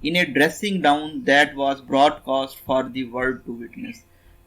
In a dressing down that was broadcast for the world to witness.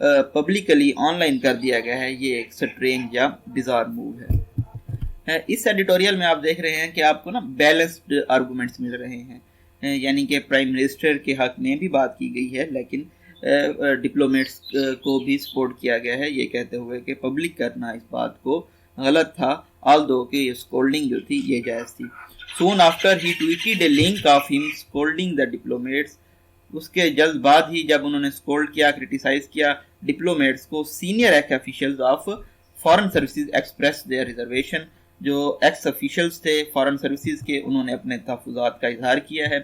Publicly on line کر دیا گیا ہے، یہ ایک سٹرینج یا بزار موو ہے۔ اس ایڈیٹوریل میں آپ دیکھ رہے ہیں کہ آپ کو نا بیلنسڈ آرگومنٹس مل رہے ہیں، یعنی کہ پرائم منسٹر کے حق میں بھی بات کی گئی ہے لیکن ڈپلومیٹس کو بھی سپورٹ کیا گیا ہے، یہ کہتے ہوئے کہ پبلک کرنا اس بات کو غلط تھا، آلدو کہ یہ اسکولڈنگ جو تھی یہ جائز تھی۔ Soon after he tweeted a link of ہم اسکولڈنگ دا ڈپلومیٹس، اس کے جلد بعد ہی جب انہوں نے اسکولڈ کیا، کرٹیسائز کیا ڈپلومیٹس کو، senior ex officials of foreign services express their reservation, جو ایکس آفیشلز تھے فارن سروسز کے، انہوں نے اپنے تحفظات کا اظہار کیا ہے۔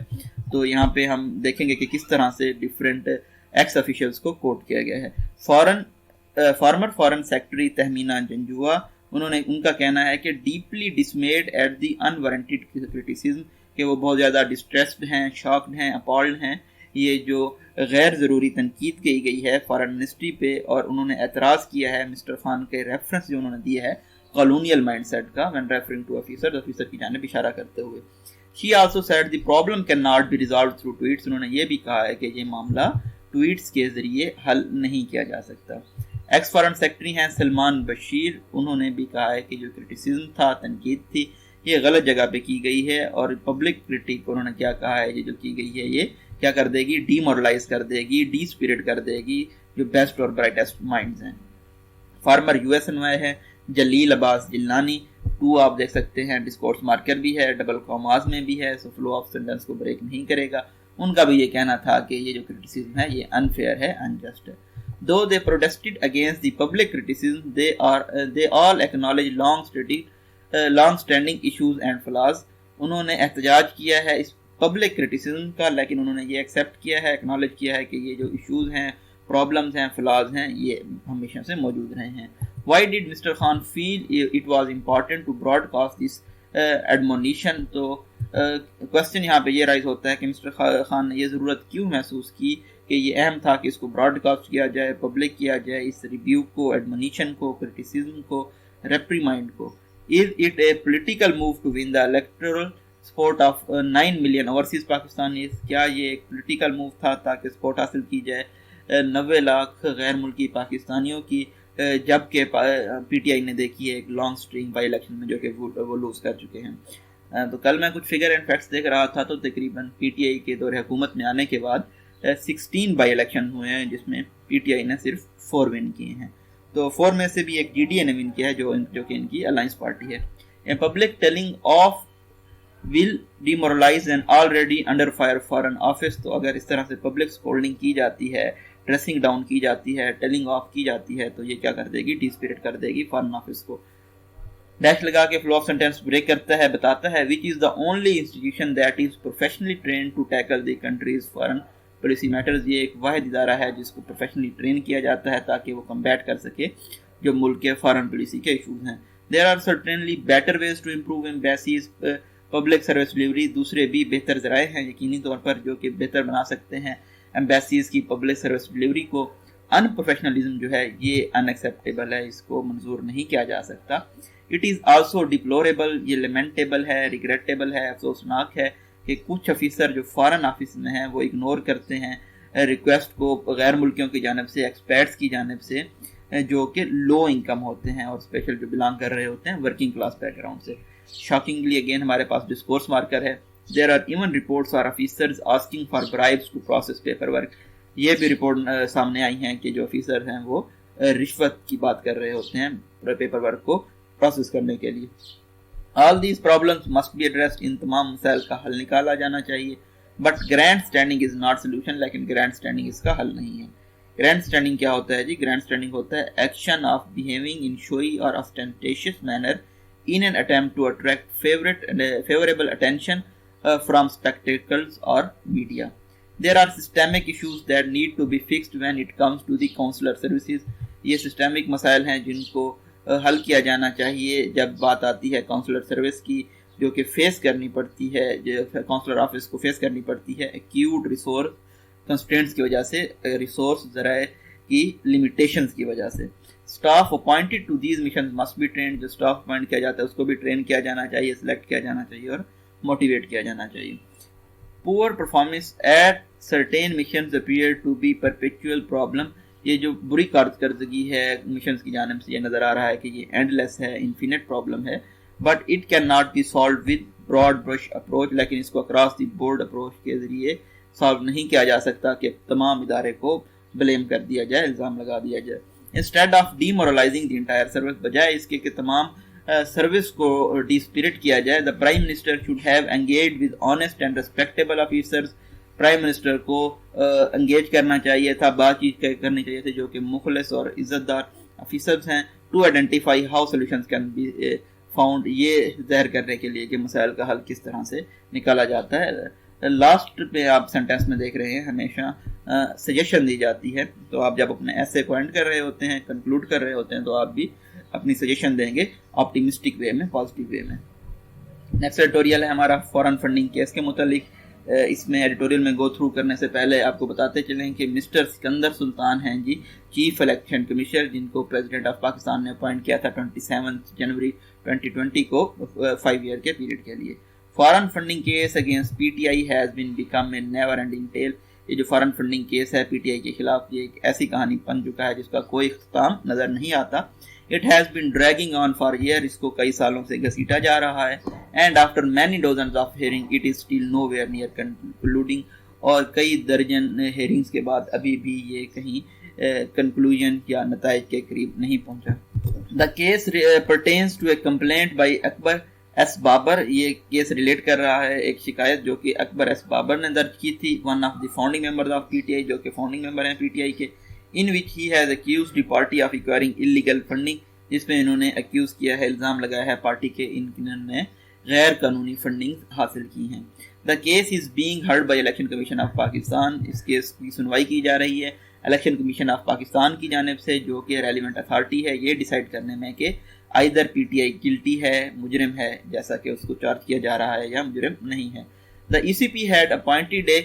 تو یہاں پہ ہم دیکھیں گے کہ کس طرح سے ڈفرینٹ ایکس آفیشلز کو کوٹ کیا گیا ہے۔ Former foreign secretary Tehmina Janjua, ان کا کہنا ہے کہ deeply dismayed at the unwarranted criticism, کہ وہ بہت زیادہ ڈسٹریسڈ ہیں، شاکڈ ہیں، اپالڈ ہیں، یہ جو غیر ضروری تنقید کی گئی ہے فارن منسٹری پہ، اور انہوں نے اعتراض کیا ہے مسٹر خان کے ریفرنس جو انہوں نے دیا ہے کالونیل مائنڈ سیٹ کا، when referring to آفیسر کی جانب اشارہ کرتے ہوئے۔ She also said the problem cannot be resolved through tweets، انہوں نے یہ بھی کہا ہے کہ یہ معاملہ ٹویٹس کے ذریعے حل نہیں کیا جا سکتا۔ ایکس فارن سیکرٹری ہیں سلمان بشیر، انہوں نے بھی کہا ہے کہ جو کرٹیسزم تھا، تنقید تھی، یہ غلط جگہ پہ کی گئی ہے، اور پبلک کرٹیک انہوں نے کیا کہا ہے، یہ جو کی گئی ہے یہ کیا کر دے گی، ڈی مورلائز کر دے گی، ڈی اسپرٹ کر دے گی جو بیسٹ اور برائٹسٹ مائنڈز ہیں۔ Former U S envoy ہے جلیل عباس جلانی، 2 آپ دیکھ سکتے ہیں، ڈسکورس مارکر بھی ہے، ڈبل کاماز میں بھی ہے، سو فلو آف سینٹنس کو بریک نہیں کرے گا۔ ان کا بھی یہ کہنا تھا کہ یہ جو کرٹیسزم ہے یہ انفیئر ہے، انجسٹ ہے۔ Though they protested against the public criticism, they all acknowledge long-standing issues and flaws۔ انہوں نے احتجاج کیا ہے اس پبلک کرٹیسزم کا، لیکن انہوں نے یہ ایکسیپٹ کیا ہے، ایکنالج کیا ہے کہ یہ جو ایشوز ہیں، پرابلمز ہیں، فلاز ہیں، یہ ہمیشہ سے موجود رہے ہیں۔ Why did Mr. Khan feel it was important to broadcast this admonition؟ تو کوشچن یہاں پہ یہ رائز ہوتا ہے کہ مسٹر خان نے یہ ضرورت کیوں محسوس کی کہ یہ اہم تھا کہ اس کو براڈ کاسٹ کیا جائے، پبلک کیا جائے، اس ریبیوک کو، ایڈمونیشن کو، کرٹیسزم کو، ریپریمائنڈ کو۔ Is it a political move to win the electoral support of 9 million overseas Pakistanis؟ کیا یہ ایک پولیٹیکل موو تھا تاکہ سپورٹ حاصل کی جائے 90 لاکھ غیر ملکی پاکستانیوں کی، جبکہ پی ٹی آئی نے دیکھی ہے ایک لانگ سٹرنگ بائی الیکشن میں جو کہ وہ لوز کر چکے ہیں۔ تو کل میں کچھ فگر اینڈ فیکٹس دیکھ رہا تھا، تو تقریباً پی ٹی آئی کے دور حکومت میں آنے کے بعد 16 بائی الیکشن ہوئے ہیں جس میں پی ٹی آئی نے صرف 4 ون کیے ہیں۔ تو 4 میں سے بھی ایک جی ڈی اے نے ون کیا ہے جو کہ ان کی الائنس پارٹی ہے۔ Public telling of will demoralise an already under fire foreign office, تو اگر اس طرح سے پبلک اسکولڈنگ کی جاتی ہے، ڈریسنگ ڈاؤن کی جاتی ہے، ٹیلنگ آف کی جاتی ہے، تو یہ کیا کر دے گی، ڈی اسپرٹ کر دے گی فارن آفس کو۔ ڈیش لگا کے فلو آف سینٹینس بریک کرتا ہے، بتاتا ہے which is the only institution that is professionally trained to tackle the country's foreign policy matters, یہ ایک واحد ادارہ ہے جس کو پروفیشنلی ٹرین کیا جاتا ہے تاکہ وہ کمبیٹ کر سکے جو ملک کے فارن پالیسی کے ایشوز ہیں۔ There are certainly better ways to improve embassies public service delivery, دوسرے بھی بہتر ذرائع ہیں یقینی طور پر جو کہ بہتر بنا سکتے ہیں ایمبیسیز کی پبلک سروس ڈلیوری کو۔ ان پروفیشنلزم جو ہے یہ ان ایکسیپٹیبل ہے، اس کو منظور نہیں کیا جا سکتا۔ اٹ از آلسو ڈپلوریبل، یہ لیمنٹیبل ہے، ریگریٹیبل ہے، افسوسناک ہے کہ کچھ آفیسر جو فارن آفس میں ہیں وہ اگنور کرتے ہیں ریکویسٹ کو غیر ملکیوں کی جانب سے، ایکسپیرٹس کی جانب سے جو کہ لو انکم ہوتے ہیں اور اسپیشل جو بلانگ کر رہے ہوتے ہیں ورکنگ کلاس بیک گراؤنڈ سے۔ شاکنگلی اگین ہمارے پاس ڈسکورس مارکر ہے۔ There are even reports are officers asking for bribes to process paper work, یہ بھی رپورٹ سامنے آئی ہیں کہ جو آفیسر ہیں وہ رشوت کی بات کر رہے ہوتے ہیں پیپر ورک کو پروسیس کرنے کے لیے۔ All these problems must be addressed، ان تمام مسائل کا حل نکالا جانا چاہیے، but grand standing is not solution, لیکن گرینڈ اسٹینڈنگ اس کا حل نہیں ہے۔ گرینڈ اسٹینڈنگ کیا ہوتا ہے جی؟ گرینڈ اسٹینڈنگ ہوتا ہے ایکشن آف بیہیونگ ان شوئی اور ostentatious manner in an attempt to attract favorable attention from spectacles or media۔ There are systemic issues that need to be fixed when it comes to the consular services، یہ systemic مسائل ہیں جن کو حل کیا جانا چاہیے جب بات آتی ہے کونسلر سروس کی، جو کہ فیس کرنی پڑتی ہے، جو کونسلر آفس کو فیس کرنی پڑتی ہے ایکیوٹ ریسورس کنسٹرینٹس کی وجہ سے، ریسورس ذرائع کی لیمیٹیشنز کی وجہ سے۔ Staff appointed to these missions must be trained, جو اسٹاف اپوائنٹ کیا جاتا ہے اس کو بھی ٹرین کیا جانا چاہیے، سلیکٹ کیا جانا چاہیے اور موٹیویٹ کیا جانا چاہیے۔ Poor performance at certain missions appear to be perpetual problem, یہ جو بری کارکردگی ہے کمیشنز کی جانب سے یہ نظر آ رہا ہے کہ یہ اینڈ لیس ہے، انفینٹ پرابلم ہے، but it can not be solved with broad brush approach, لیکن اس کو اکراس دی بورڈ اپروچ کے ذریعے سالو نہیں کیا جا سکتا کہ تمام ادارے کو بلیم کر دیا جائے، الزام لگا دیا جائے. Instead of D moralising the entire service, بجائے اس کے کہ تمام سروس کو ڈی اسپرٹ کیا جائے، the prime minister should have engage with honest and respectable officers. Prime minister کو انگیج کرنا چاہیے تھا، بات چیت کرنی چاہیے تھی جو کہ مخلص اور عزت دار آفیسرز ہیں، to identify how solutions can be found, یہ ظاہر کرنے کے لیے کہ مسائل کا حل کس طرح سے نکالا جاتا ہے. لاسٹ پہ آپ سینٹینس میں دیکھ رہے ہیں ہمیشہ سجیشن دی جاتی ہے، تو آپ جب اپنے ایسے کو اینڈ کر رہے ہوتے ہیں، کنکلوڈ کر رہے ہوتے ہیں، تو آپ بھی اپنی سجیشن دیں گے آپٹیمسٹک وے میں، پازیٹیو وے میں. نیکسٹ ایڈیٹوریل ہے ہمارا فورن فنڈنگ کیس کے متعلق. اس میں ایڈیٹوریل میں گو تھرو کرنے سے پہلے آپ کو بتاتے چلیں کہ مسٹر سکندر سلطان ہیں جی چیف الیکشن کمیشنر، جن کو پریزیڈنٹ آف پاکستان نے اپوائنٹ کیا تھا 27 جنوری 2020 کو 5 ایئر کے پیریڈ کے لیے. Foreign funding case against P T I has been become a never ending tell. یہ جو فارن فنڈنگ کیس ہے پی ٹی آئی کے خلاف، یہ ایک ایسی کہانی بن چکا ہے جس کا کوئی اختتام نظر نہیں آتا. It has been dragging on for years، اس کو کئی سالوں سے گھسیٹا جا رہا ہے. And after many dozens of hearings it is still nowhere near concluding، اور کئی درجن ہیئرنگز کے بعد ابھی بھی یہ کہیں کنکلوژن یا نتائج کے قریب نہیں پہنچا. The case pertains to a complaint by Akbar S Babar. یہ کیس ریلیٹ کر رہا ہے ایک شکایت جو کہ اکبر ایس بابر نے درج کی تھی، one of the founding members of P T I, جو کہ فاؤنڈنگ ممبر ہیں پی ٹی آئی کے. in which he has accused the party of acquiring illegal funding، جس میں انہوں نے اکیوز کیا ہے، الزام لگایا ہے پارٹی کے انہوں نے غیر قانونی فنڈنگ حاصل کی ہیں. The case is being heard by Election Commission of Pakistan. اس کیس کی سنوائی کی جا رہی ہے الیکشن کمیشن آف پاکستان کی جانب سے، جو کہ ریلیونٹ اتھارٹی ہے یہ ڈیسائیڈ کرنے میں کہ آئیدر پی ٹی آئی گلٹی ہے، مجرم ہے جیسا کہ اس کو چارج کیا جا رہا ہے، یا مجرم نہیں ہے. The ECP had appointed a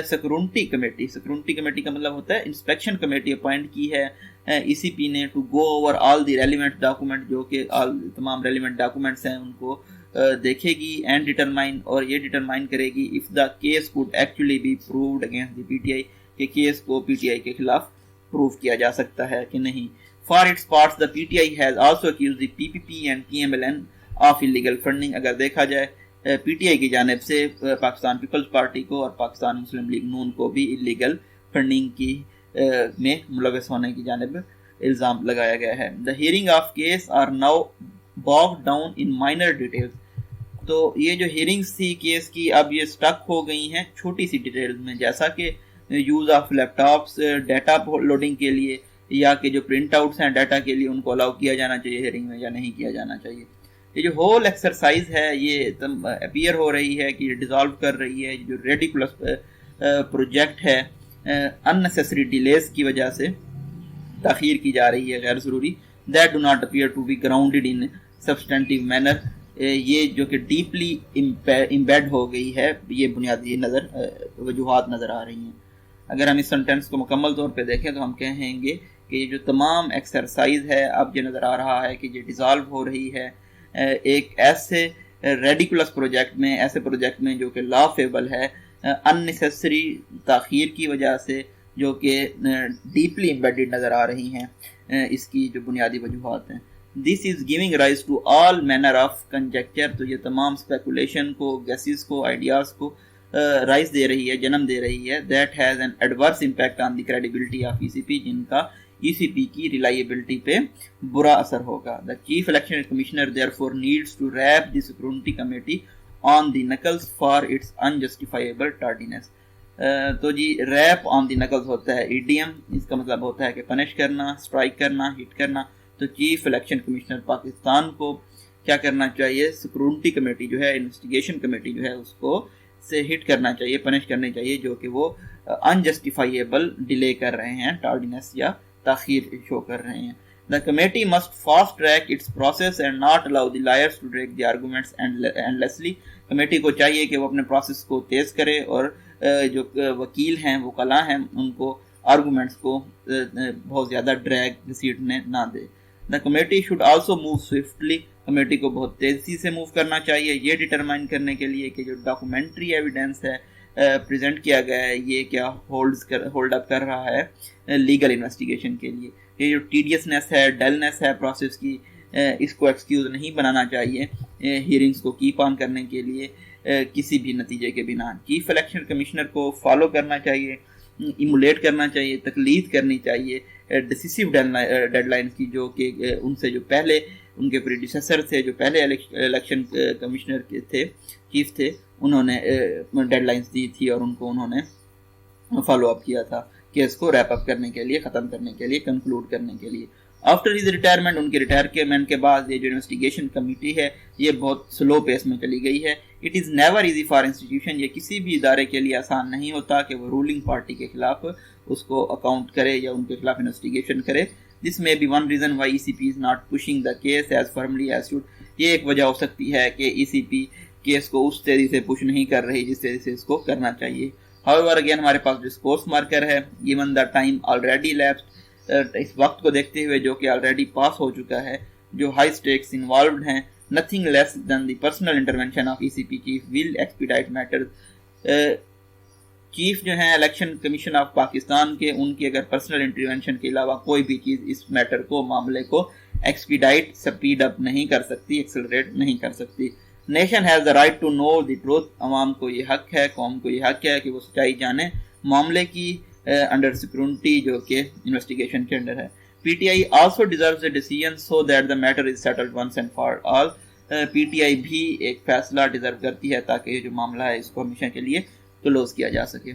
security committee. Security committee کا مطلب ہوتا ہے انسپیکشن کمیٹی اپوائنٹ کی ہے ای سی پی نے، to go over all the relevant document, جو کہ تمام ریلیونٹ ڈاکومنٹس ہیں ان کو دیکھے گی، اینڈ ڈیٹرمائن، اور یہ ڈیٹرمائن کرے گی if the case could actually be proved against the P T I, کہ کیس کو پی ٹی آئی کے خلاف پروو کیا جا سکتا ہے کہ نہیں. For its parts the P T I has also accused the P P P and T M L N of illegal funding. اگر دیکھا جائے پی ٹی آئی کی جانب سے پاکستان پیپلز پارٹی کو اور پاکستان مسلم لیگ نون کو بھی انلیگل فنڈنگ کی میں ملوث ہونے کی جانب الزام لگایا گیا ہے. The hearing of case are now bog down in minor details. تو یہ جو ہیئرنگز تھی کیس کی اب یہ سٹک ہو گئی ہیں چھوٹی سی ڈیٹیلز میں، جیسا کہ use of laptops data loading کے لیے، یا کہ جو پرنٹ آؤٹس ہیں ڈیٹا کے لیے ان کو الاؤ کیا جانا چاہیے ہیئرنگ میں یا نہیں کیا جانا چاہیے. یہ جو ہول ایکسرسائز ہے یہ اپیئر ہو رہی ہے کہ یہ ڈیزالو کر رہی ہے. جو ریڈیکولس پروجیکٹ ہے اننیسیسری ڈیلیز کی وجہ سے تاخیر کی جا رہی ہے غیر ضروری. That do not appear to be grounded in substantive manner. یہ جو کہ ڈیپلی امبیڈ ہو گئی ہے، یہ بنیادی وجوہات نظر آ رہی ہیں. اگر ہم اس سنٹینس کو مکمل طور پہ دیکھیں تو ہم کہیں گے کہ یہ جو تمام ایکسرسائز ہے اب یہ نظر آ رہا ہے کہ یہ ڈیزالو ہو رہی ہے ایک ایسے ریڈیکولس پروجیکٹ میں، ایسے پروجیکٹ میں جو کہ لا فیبل ہے، اننیسیسری تاخیر کی وجہ سے، جو کہ ڈیپلی امبیڈڈ نظر آ رہی ہیں. اس کی جو بنیادی وجوہات ہیں، this is giving rise to all manner of conjecture. تو یہ تمام اسپیکولیشن کو، گیسز کو، آئیڈیاز کو رائز دے رہی ہے، جنم دے رہی ہے. That has an adverse impact on the credibility of E C P, جن کا ای سی پی کی ریلائبلٹی پہ برا اثر ہوگا. The chief election commissioner therefore needs to rap the security committee on the knuckles for its unjustifiable tardiness. تو جی rape on the نکلز ہوتا ہے ایڈیم، اس کا مطلب ہوتا ہے کہ پنش کرنا، اسٹرائک کرنا، ہٹ کرنا. تو چیف الیکشن کمشنر پاکستان کو کیا کرنا چاہیے؟ سیکورٹی کمیٹی جو ہے، انویسٹیگیشن کمیٹی جو ہے، اس کو سے ہٹ کرنا چاہیے، پنش کرنی چاہیے، جو کہ وہ انجسٹیفائیبل ڈیلے کر رہے ہیں، ٹارڈینس یا تاخیر شو کر رہے ہیں. The committee must fast track its process and not allow the liars to drag the arguments endlessly. Committee کو چاہیے کہ وہ اپنے پروسیس کو تیز کرے اور جو وکیل ہیں، وکلاء ہیں، ان کو آرگومنٹس کو بہت زیادہ ڈریگ گھسیٹنے نہ دے. The committee should also move swiftly. Committee کو بہت تیزی سے موو کرنا چاہیے یہ ڈیٹرمائن کرنے کے لیے کہ جو ڈاکومنٹری ایویڈنس ہے پریزنٹ کیا گیا ہے یہ کیا ہولڈ اپ کر رہا ہے لیگل انویسٹیگیشن کے لیے. یہ جو ٹیڈیسنیس ہے, ڈلنیس ہے پروسیس کی, اس کو ایکسکیوز نہیں بنانا چاہیے ہیئرنگس کو کیپ آن کرنے کے لیے کسی بھی نتیجے کے بنا. چیف الیکشن کمشنر کو فالو کرنا چاہیے, ایمولیٹ کرنا چاہیے, تقلید کرنی چاہیے ڈیسیسیو ڈیڈ لائنز کی, جو کہ ان سے جو پہلے ان کے پریڈیسیسر تھے, جو پہلے الیکشن کمشنر کے تھے, چیف تھے, انہوں نے ڈیڈ لائنز دی تھی اور ان کو انہوں نے فالو اپ کیا تھا کیس کو ریپ اپ کرنے کے لیے, ختم کرنے کے لیے, کنکلوڈ کرنے کے لیے. آفٹر ہز ریٹائرمنٹ, ان کے ریٹائرمنٹ کے بعد یہ جو انویسٹیگیشن کمیٹی ہے یہ بہت سلو پیس میں چلی گئی ہے. It is never easy for institution, یہ کسی بھی ادارے کے لیے آسان نہیں ہوتا کہ وہ رولنگ پارٹی کے خلاف اس کو اکاؤنٹ کرے یا ان کے خلاف انویسٹیگیشن کرے. This may be one reason why E C P is not pushing the case as firmly as should. یہ ایک وجہ ہو سکتی ہے کہ ای سی پی کیس کو اس تیزی سے پش نہیں کر رہی جس تیزی سے اس کو کرنا چاہیے. However, again ہمارے پاس ڈسکورس مارکر ہے, given the time already lapsed, اس وقت کو دیکھتے ہوئے جو کہ آلریڈی پاس ہو چکا ہے, جو ہائی سٹیکس انوالوڈ ہیں, nothing less than the personal intervention of ECP chief will expedite matters. Chief جو ہیں الیکشن کمیشن آف پاکستان کے, ان کی اگر پرسنل انٹرونشن کے علاوہ کوئی بھی چیز اس میٹر کو, معاملے کو ایکسپیڈائٹ, سپیڈ اپ نہیں کر سکتی, ایکسلریٹ نہیں کر سکتی. Nation has the right to know the truth, عوام کو یہ حق ہے, قوم کو یہ حق ہے کہ وہ سچائی جانے معاملے کی انڈر سیکورٹی جو کہ انویسٹیگیشن کے انڈر ہے. P T I also deserves a decision so that the matter is settled once and for all. P T I بھی ایک فیصلہ ڈیزرو کرتی ہے تاکہ یہ جو معاملہ ہے اس کو ہمیشہ کے لیے کلوز کیا جا سکے.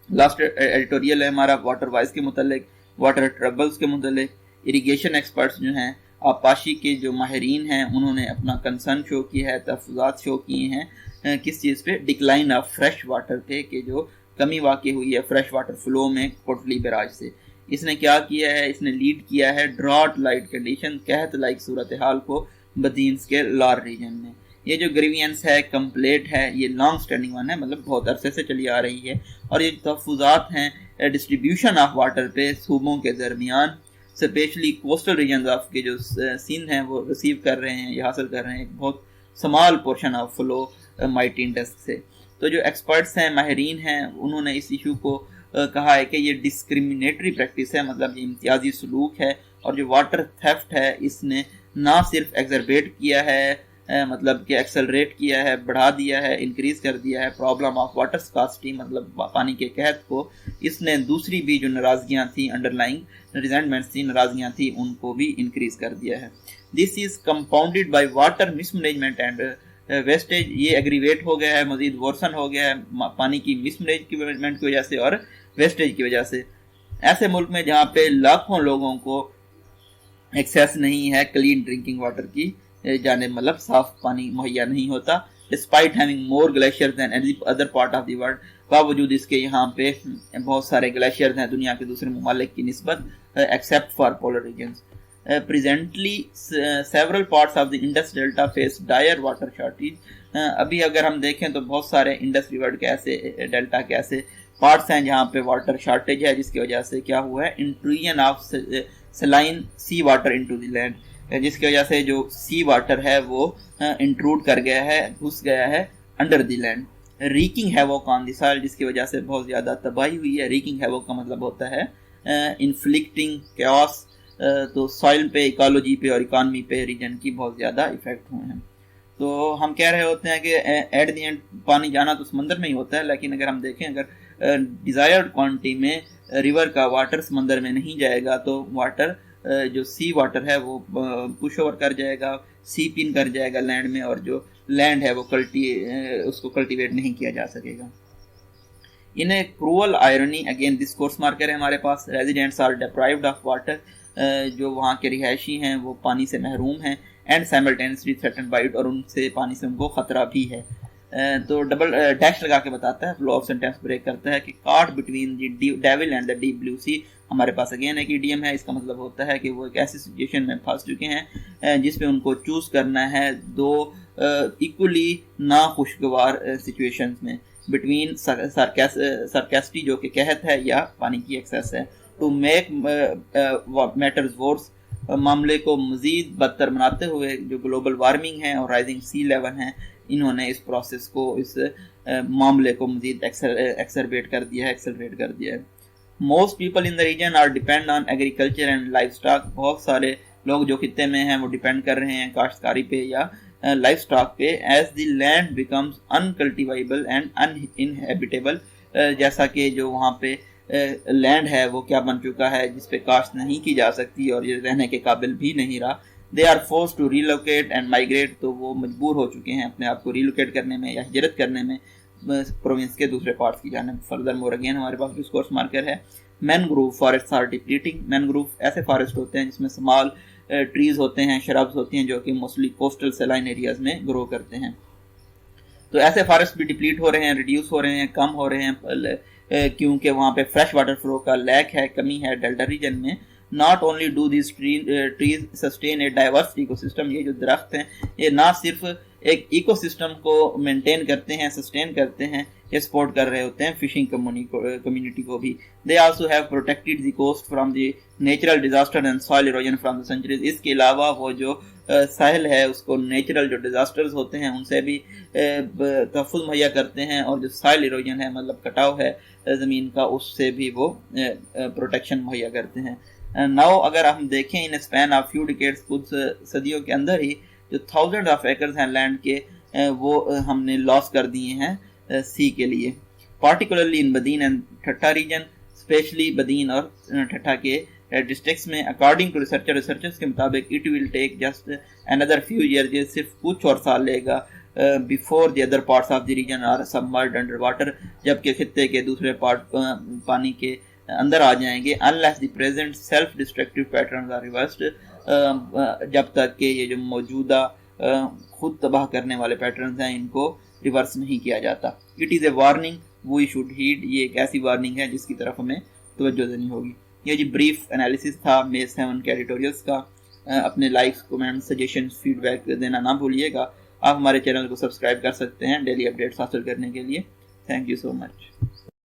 لاسٹ ایڈیٹوریل ہے ہمارا واٹر وائز کے متعلق, واٹر ٹربلز کے متعلق. اریگیشن ایکسپرٹس جو ہیں, آبپاشی کے جو ماہرین ہیں, انہوں نے اپنا کنسرن شو کیا ہے, تحفظات شو کیے ہیں کس چیز پہ, ڈکلائن آف فریش واٹر پہ, کہ جو کمی واقع ہوئی ہے فریش واٹر فلو میں کوٹلی بیراج سے. اس نے کیا کیا ہے, اس نے لیڈ کیا ہے ڈراٹ لائٹ کنڈیشن, قحط لائک صورتحال کو بدینس کے لار ریجن میں. یہ جو گریوینس ہے, کمپلیٹ ہے, یہ لانگ سٹینڈنگ ون ہے, مطلب بہت عرصے سے چلی آ رہی ہے. اور یہ تحفظات ہیں ڈسٹریبیوشن آف واٹر پہ صوبوں کے درمیان, اسپیشلی کوسٹل ریجنز آف کے جو سندھ ہیں وہ ریسیو کر رہے ہیں, یہ حاصل کر رہے ہیں ایک بہت small portion of flow mighty Indus سے. تو جو ایکسپرٹس ہیں, ماہرین ہیں, انہوں نے اس ایشو کو کہا ہے کہ یہ ڈسکریمنیٹری پریکٹس ہے, مطلب یہ امتیازی سلوک ہے, اور جو واٹر تھیفٹ ہے اس نے نہ صرف ایگزربیٹ کیا ہے, مطلب کہ ایکسلریٹ کیا ہے, بڑھا دیا ہے, انکریز کر دیا ہے پرابلم آف واٹر اسکاسٹی, مطلب پانی کے قحط کو, اس نے دوسری بھی جو ناراضگیاں تھیں, انڈر لائنگ ریزنٹمنٹس تھیں, ناراضگیاں تھیں, ان کو بھی انکریز کر دیا ہے. This is compounded by water mismanagement and wastage. یہ ایگریویٹ ہو گیا ہے, مزید ورسن ہو گیا ہے پانی کی مس مینجمنٹ کی وجہ سے اور ویسٹیج کی وجہ سے. ایسے ملک میں جہاں پہ لاکھوں لوگوں کو ایکسیس نہیں ہے کلین ڈرنکنگ واٹر کی جانب, مطلب صاف پانی مہیا نہیں ہوتا, despite having more glaciers than any other part of the world, باوجود اس کے یہاں پہ بہت سارے گلیشیئرز ہیں دنیا کے دوسرے ممالک کی نسبت, except for polar regions. Presently several parts of the Indus Delta face dire water shortage. ابھی اگر ہم دیکھیں تو بہت سارے انڈس ریور کے ایسے ڈیلٹا کے ایسے پارٹس ہیں جہاں پہ واٹر شارٹیج ہے, جس کی وجہ سے کیا ہوا ہے, intrusion of saline sea water into the land, جس کی وجہ سے جو سی واٹر ہے وہ انٹروڈ کر گیا ہے, گھس گیا ہے under the land. Wreaking havoc on the soil, جس کی وجہ سے بہت زیادہ تباہی ہوئی ہے. ریکنگ ہیوک کا مطلب ہوتا ہے انفلکٹنگ کیوس, تو سوائل پہ, ایکالوجی پہ اور اکانومی پہ ریجن کی بہت زیادہ ایفیکٹ ہوئے ہیں. تو ہم کہہ رہے ہوتے ہیں کہ ایٹ دی اینڈ پانی جانا تو سمندر میں ہی ہوتا ہے, لیکن اگر ہم دیکھیں اگر ڈیزائرڈ کوانٹٹی میں ریور کا واٹر سمندر میں نہیں جائے گا تو واٹر جو سی واٹر ہے وہ پش اوور کر جائے گا, سیپ ان کر جائے گا لینڈ میں, اور جو لینڈ ہے وہ اس کو کلٹیویٹ نہیں کیا جا سکے گا. In a cruel irony, again discourse marker ہے ہمارے پاس, residents are deprived of water, جو وہاں کے رہائشی ہیں وہ پانی سے محروم ہیں, and simultaneously threatened by it, اور ان سے پانی سے ان کو خطرہ بھی ہے. تو ڈبل ڈیش لگا کے بتاتا ہے, فلو آف سینٹینس بریک کرتا ہے کہ caught between the devil and the deep blue sea. ہمارے پاس اگین ایک ایڈیم ہے, اس کا مطلب ہوتا ہے کہ وہ ایک ایسی سچویشن میں پھنس چکے ہیں جس پہ ان کو چوز کرنا ہے دو ایکولی ناخوشگوار سچویشنز میں, بٹوین سرکیسٹی جو کہ قحط ہے یا پانی کی ایکسیس ہے. ٹو میک میٹرز ورس, معاملے کو مزید بدتر بناتے ہوئے جو گلوبل وارمنگ ہے اور رائزنگ سی لیول ہیں, انہوں نے اس پروسیس کو, اس معاملے کو مزید ایکسلریٹ کر دیا ہے. Most people in the region are depend on agriculture and life stock. بہت سارے لوگ جو خطے میں ہیں وہ ڈیپینڈ کر رہے ہیں کاشتکاری پہ یا لائف اسٹاک پہ. As the land becomes uncultivable and uninhabitable, جیسا کہ جو وہاں پہ لینڈ ہے وہ کیا بن چکا ہے جس پہ کاشت نہیں کی جا سکتی اور یہ رہنے کے قابل بھی نہیں رہا. They are forced to relocate and migrate, تو وہ مجبور ہو چکے ہیں اپنے آپ کو ریلوکیٹ کرنے میں یا ہجرت کرنے میں پروونس کے دوسرے پارٹس کی جانب. فردر مور اگین ہمارے پاس ریسورس مارکر ہے. Mangrove forest are depleting. Mangrove ایسے فارسٹ ہوتے ہیں جس میں سمال ٹریز ہوتے ہیں, شربز ہوتی ہیں جو کہ موسٹلی کوسٹل سیلائن ایریاز میں گرو کرتے ہیں. تو ایسے فارسٹ بھی ڈپلیٹ ہو رہے ہیں, ریڈیوس ہو رہے ہیں, کم ہو رہے ہیں, کیونکہ وہاں پہ فریش واٹر فلو کا لیک ہے, کمی ہے ڈیلٹا ریجن میں. Not only do these trees sustain a diverse ecosystem, یہ جو درخت ہیں یہ نہ صرف ایک ایکو سسٹم کو مینٹین کرتے ہیں, سسٹین کرتے ہیں, یہ سپورٹ کر رہے ہوتے ہیں فشنگ کمیونٹی کو بھی. They also have protected the coast from the natural disaster and soil erosion from the centuries. اس کے علاوہ وہ جو ساحل ہے اس کو نیچرل جو ڈیزاسٹرز ہوتے ہیں ان سے بھی تحفظ مہیا کرتے ہیں, اور جو سائل ایروجن ہے مطلب کٹاؤ ہے زمین کا اس سے بھی وہ پروٹیکشن مہیا کرتے ہیں. ناؤ اگر ہم دیکھیں ان اسپین آف فیو ڈیکیڈز, کچھ صدیوں کے اندر ہی جو تھاؤزنڈ آف ایکرز ہیں لینڈ کے وہ ہم نے لاس کر دیے ہیں سی کے لیے, particularly in Badin and Thatta region, especially Badin اور ٹھٹھا کے ڈسٹرکٹس میں. اکارڈنگ ٹو ریسرچرز کے مطابق اٹ ول ٹیک جسٹ اندر فیو ایئرز, یہ صرف کچھ اور سال لے گا before the other parts of the region are submerged under water, جبکہ خطے کے دوسرے پارٹ پانی کے اندر آ جائیں گے. unless the present self destructive patterns are reversed, جب تک کہ یہ جو موجودہ خود تباہ کرنے والے پیٹرنز ہیں ان کو ریورس نہیں کیا جاتا. it is a warning we should heed, یہ ایک ایسی وارننگ ہے جس کی طرف ہمیں توجہ دینی ہوگی. یہ جی بریف انالیسس تھا May 7 کے ایڈیٹوریلز کا. اپنے likes, comment, suggestion, feedback دینا نہ بھولیے گا. آپ ہمارے چینل کو سبسکرائب کر سکتے ہیں ڈیلی اپڈیٹس حاصل کرنے کے لیے. Thank you so much.